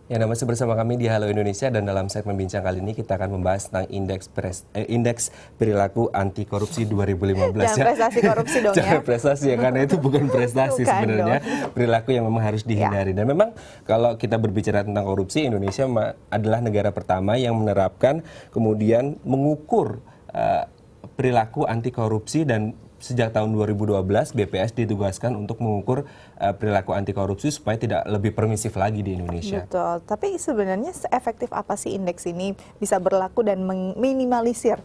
Ya, masih bersama kami di Halo Indonesia dan dalam segmen bincang kali ini kita akan membahas tentang indeks perilaku anti korupsi 2015 Jangan ya. prestasi korupsi dong ya. Jangan prestasi ya, karena itu bukan prestasi Bukan sebenarnya. Perilaku yang memang harus dihindari. Dan memang kalau kita berbicara tentang korupsi, Indonesia adalah negara pertama yang menerapkan kemudian mengukur perilaku anti korupsi, dan sejak tahun 2012 BPS ditugaskan untuk mengukur perilaku anti korupsi supaya tidak lebih permisif lagi di Indonesia. Betul, tapi sebenarnya seefektif apa sih indeks ini bisa berlaku dan meminimalisir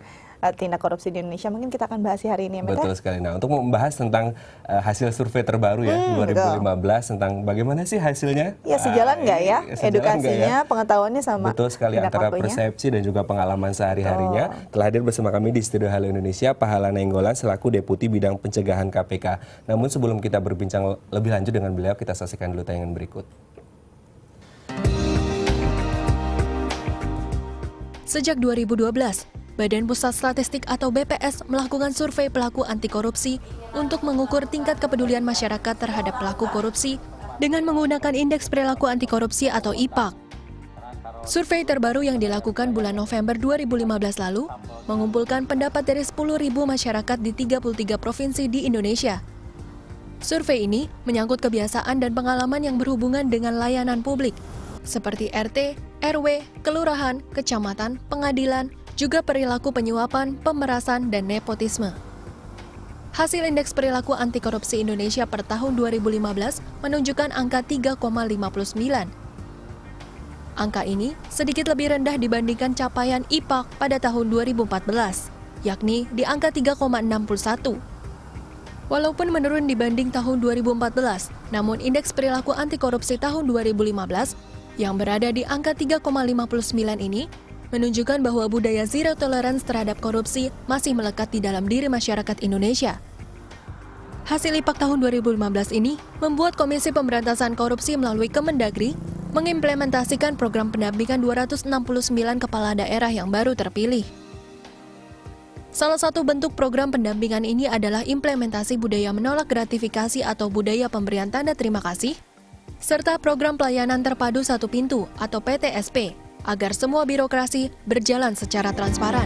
tindak korupsi di Indonesia? Mungkin kita akan bahas hari ini ya, Mete? Betul sekali. Nah, untuk membahas tentang hasil survei terbaru ya 2015 tentang bagaimana sih hasilnya? Ya, sejalan nggak ya edukasinya, pengetahuannya sama betul sekali antara persepsi dan juga pengalaman sehari-harinya. Telah hadir bersama kami di studio Halo Indonesia Pak Hala Nainggolan selaku Deputi Bidang Pencegahan KPK. Namun sebelum kita berbincang lebih lanjut dengan beliau, kita saksikan dulu tayangan berikut. Sejak 2012, Badan Pusat Statistik atau BPS melakukan survei pelaku anti korupsi untuk mengukur tingkat kepedulian masyarakat terhadap pelaku korupsi dengan menggunakan Indeks Perilaku Anti Korupsi atau IPAK. Survei terbaru yang dilakukan bulan November 2015 lalu mengumpulkan pendapat dari 10.000 masyarakat di 33 provinsi di Indonesia. Survei ini menyangkut kebiasaan dan pengalaman yang berhubungan dengan layanan publik, seperti RT, RW, kelurahan, kecamatan, pengadilan, juga perilaku penyuapan, pemerasan, dan nepotisme. Hasil Indeks Perilaku Anti Korupsi Indonesia per tahun 2015 menunjukkan angka 3,59. Angka ini sedikit lebih rendah dibandingkan capaian IPAK pada tahun 2014, yakni di angka 3,61. Walaupun menurun dibanding tahun 2014, namun Indeks Perilaku Anti Korupsi tahun 2015 yang berada di angka 3,59 ini menunjukkan bahwa budaya zero tolerance terhadap korupsi masih melekat di dalam diri masyarakat Indonesia. Hasil IPAK tahun 2015 ini membuat Komisi Pemberantasan Korupsi melalui Kemendagri mengimplementasikan program pendampingan 269 kepala daerah yang baru terpilih. Salah satu bentuk program pendampingan ini adalah implementasi budaya menolak gratifikasi atau budaya pemberian tanda terima kasih, serta program pelayanan terpadu satu pintu atau PTSP, agar semua birokrasi berjalan secara transparan.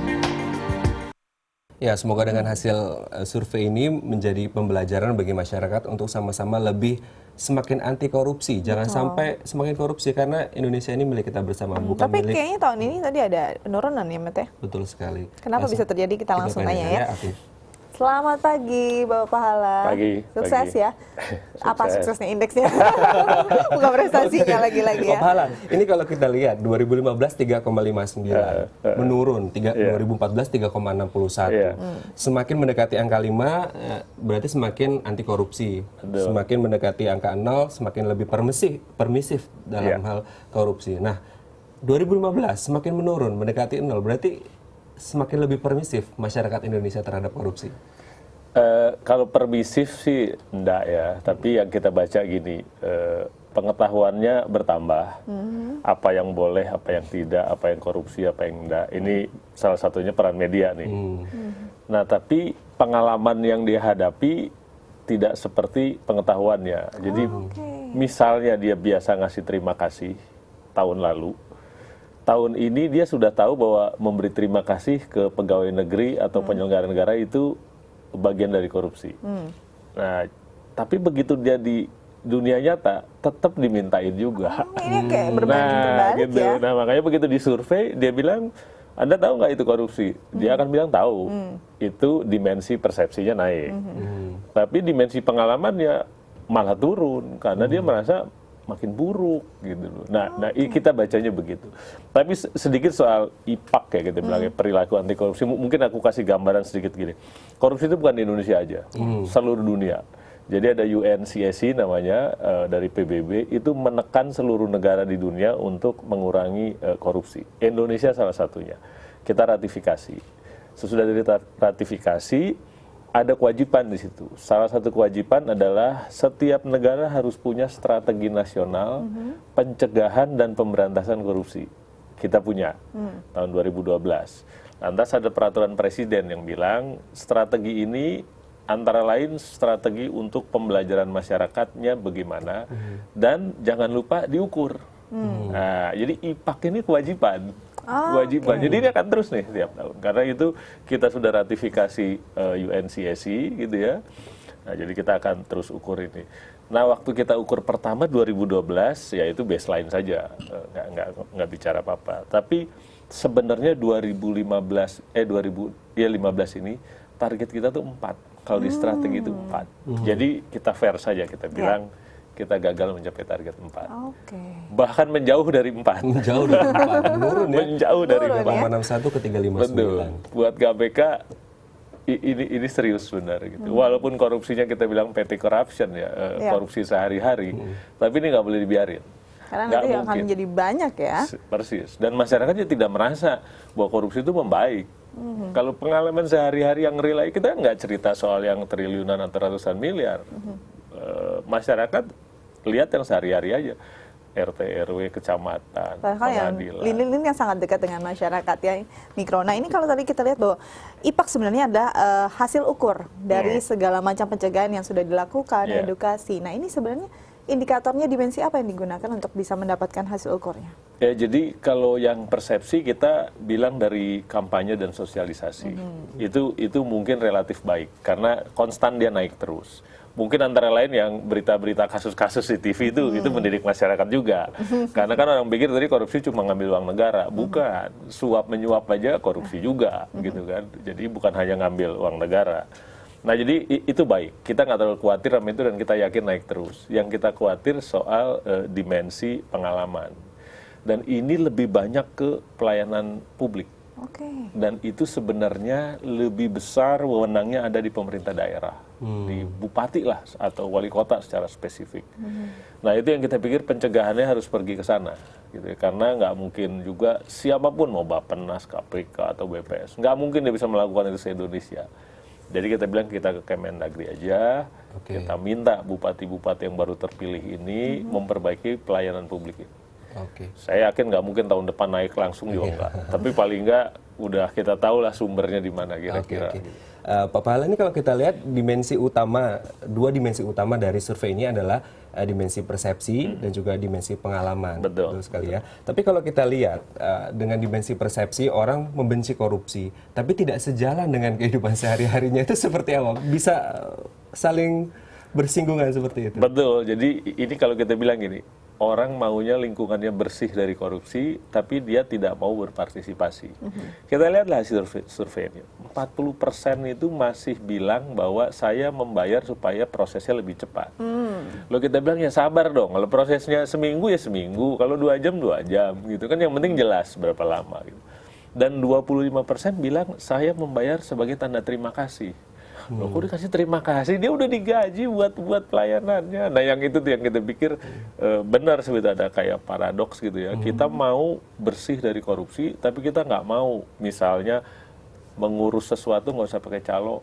Ya, semoga dengan hasil survei ini menjadi pembelajaran bagi masyarakat untuk sama-sama lebih semakin anti korupsi. Jangan sampai semakin korupsi, karena Indonesia ini milik kita bersama, bukan tapi milik... kayaknya tahun ini tadi ada penurunan ya, Mete? Betul sekali. Kenapa bisa terjadi? Kita langsung tanya ya. Afif. Selamat pagi, Bapak Pahala. Pagi. Sukses ya. Apa suksesnya indeksnya? Bukan prestasinya lagi-lagi ya. Pak Pahala, ini kalau kita lihat 2015 3,59, menurun 2014 3,61. Semakin mendekati angka 5 berarti semakin anti korupsi. Semakin mendekati angka 0 semakin lebih permisif dalam hal korupsi. Nah, 2015 semakin menurun mendekati 0 berarti semakin lebih permisif masyarakat Indonesia terhadap korupsi? Kalau permisif sih enggak ya, tapi yang kita baca gini, pengetahuannya bertambah, apa yang boleh, apa yang tidak, apa yang korupsi, apa yang enggak. Ini salah satunya peran media nih. Nah, tapi pengalaman yang dihadapi tidak seperti pengetahuannya. Jadi misalnya dia biasa ngasih terima kasih tahun lalu, tahun ini dia sudah tahu bahwa memberi terima kasih ke pegawai negeri atau penyelenggara negara itu bagian dari korupsi. Nah, tapi begitu dia di dunia nyata tetap dimintain juga. Ini kayak berbanding terbalik gitu. ya. Nah, makanya begitu disurvei dia bilang, Anda tahu nggak itu korupsi? Dia akan bilang tahu. Itu dimensi persepsinya naik. Tapi dimensi pengalamannya malah turun karena dia merasa makin buruk gitu loh. Nah, kita bacanya begitu. Tapi sedikit soal IPAK ya kita bilangnya, perilaku anti korupsi. Mungkin aku kasih gambaran sedikit gini. Korupsi itu bukan di Indonesia aja, seluruh dunia. Jadi ada UNCSC namanya dari PBB itu menekan seluruh negara di dunia untuk mengurangi korupsi. Indonesia salah satunya. Kita ratifikasi. Sesudah dari ratifikasi ada kewajiban di situ. Salah satu kewajiban adalah setiap negara harus punya strategi nasional pencegahan dan pemberantasan korupsi. Kita punya tahun 2012. Lantas ada peraturan presiden yang bilang strategi ini antara lain strategi untuk pembelajaran masyarakatnya bagaimana dan jangan lupa diukur. Nah, jadi IPAK ini kewajiban. Kewajiban. Jadi ini akan terus nih tiap tahun. Karena itu kita sudah ratifikasi UNCSC gitu ya. Nah, jadi kita akan terus ukur ini. Nah, waktu kita ukur pertama 2012, ya itu baseline saja, nggak bicara apa-apa. Tapi sebenarnya 2015 ini target kita tuh 4. Kalau di strategi itu 4. Jadi kita fair saja, kita bilang kita gagal mencapai target 4. Bahkan menjauh dari 4. Menjauh dari 4, menurun ya. Menjauh dari 4,61 ke 359. Betul. Buat KPK ini serius benar gitu. Walaupun korupsinya kita bilang petty corruption ya, korupsi sehari-hari, tapi ini nggak boleh dibiarin. Karena nanti akan menjadi banyak ya. Persis. Dan masyarakatnya tidak merasa bahwa korupsi itu membaik. Kalau pengalaman sehari-hari yang real, kita nggak cerita soal yang triliunan atau ratusan miliar. Masyarakat lihat yang sehari-hari aja. RT, RW, kecamatan, pengadilan. Lini-lini yang sangat dekat dengan masyarakat ya, Mikro. Nah ini kalau tadi kita lihat bahwa IPAK sebenarnya ada hasil ukur dari segala macam pencegahan yang sudah dilakukan, edukasi. Nah ini sebenarnya indikatornya dimensi apa yang digunakan untuk bisa mendapatkan hasil ukurnya? Ya jadi kalau yang persepsi kita bilang dari kampanye dan sosialisasi. Itu mungkin relatif baik karena konstan dia naik terus. Mungkin antara lain yang berita-berita kasus-kasus di TV itu mendidik masyarakat juga. Karena kan orang pikir tadi korupsi cuma ngambil uang negara. Bukan, suap menyuap aja korupsi juga gitu kan. Jadi bukan hanya ngambil uang negara. Nah jadi itu baik, kita nggak terlalu khawatir sama itu dan kita yakin naik terus. Yang kita khawatir soal dimensi pengalaman. Dan ini lebih banyak ke pelayanan publik. Dan itu sebenarnya lebih besar wewenangnya ada di pemerintah daerah, di bupati lah atau wali kota secara spesifik. Nah itu yang kita pikir pencegahannya harus pergi ke sana, gitu ya. Karena nggak mungkin juga siapapun mau Bappenas, KPK atau BPS, nggak mungkin dia bisa melakukan itu se-Indonesia. Jadi kita bilang kita ke Kemendagri aja, kita minta bupati-bupati yang baru terpilih ini memperbaiki pelayanan publik ini. Saya yakin nggak mungkin tahun depan naik langsung juga enggak. Tapi paling nggak udah kita tahu lah sumbernya di mana kira-kira. Pak Pahala, ini kalau kita lihat dua dimensi utama dari survei ini adalah dimensi persepsi dan juga dimensi pengalaman. Betul sekali ya. Tapi kalau kita lihat dengan dimensi persepsi orang membenci korupsi, tapi tidak sejalan dengan kehidupan sehari-harinya, itu seperti apa? Bisa saling bersinggungan seperti itu? Betul. Jadi ini kalau kita bilang gini, orang maunya lingkungannya bersih dari korupsi, tapi dia tidak mau berpartisipasi. Kita lihatlah hasil surveinya. 40% itu masih bilang bahwa saya membayar supaya prosesnya lebih cepat. Lalu kita bilang ya sabar dong, kalau prosesnya seminggu ya seminggu, kalau 2 jam 2 jam gitu kan, yang penting jelas berapa lama gitu. Dan 25% bilang saya membayar sebagai tanda terima kasih. Loh, kok dikasih terima kasih? Dia udah digaji buat pelayanannya. Nah, yang itu tuh yang kita pikir benar sebetulnya ada kayak paradoks gitu ya. Kita mau bersih dari korupsi, tapi kita nggak mau misalnya mengurus sesuatu nggak usah pakai calo.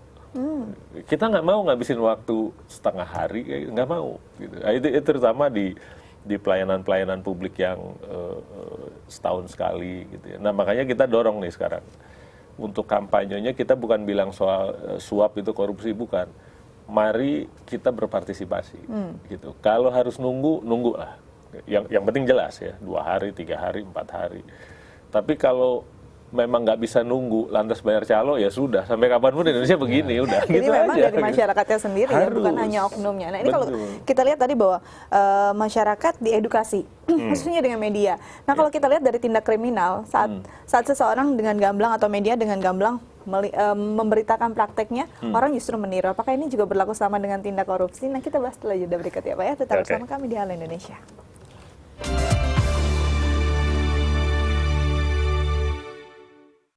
Kita nggak mau ngabisin waktu setengah hari, nggak mau. Gitu. Nah, itu terutama di pelayanan-pelayanan publik yang setahun sekali. Gitu ya. Nah, makanya kita dorong nih sekarang. Untuk kampanyenya kita bukan bilang soal suap itu korupsi, bukan. Mari kita berpartisipasi, gitu. Kalau harus nunggu lah. Yang penting jelas ya, 2 hari, 3 hari, 4 hari. Tapi kalau memang nggak bisa nunggu, lantas bayar calo, ya sudah. Sampai kapanpun Indonesia begini, udah. Jadi gitu memang aja, dari masyarakatnya sendiri ya, bukan hanya oknumnya. Nah ini kalau kita lihat tadi bahwa masyarakat diedukasi, khususnya dengan media. Nah kalau kita lihat dari tindak kriminal, saat seseorang dengan gamblang atau media dengan gamblang memberitakan prakteknya, orang justru meniru. Apakah ini juga berlaku sama dengan tindak korupsi? Nah kita bahas setelah jeda berikut ya Pak ya. Tetap bersama kami di Halo Indonesia.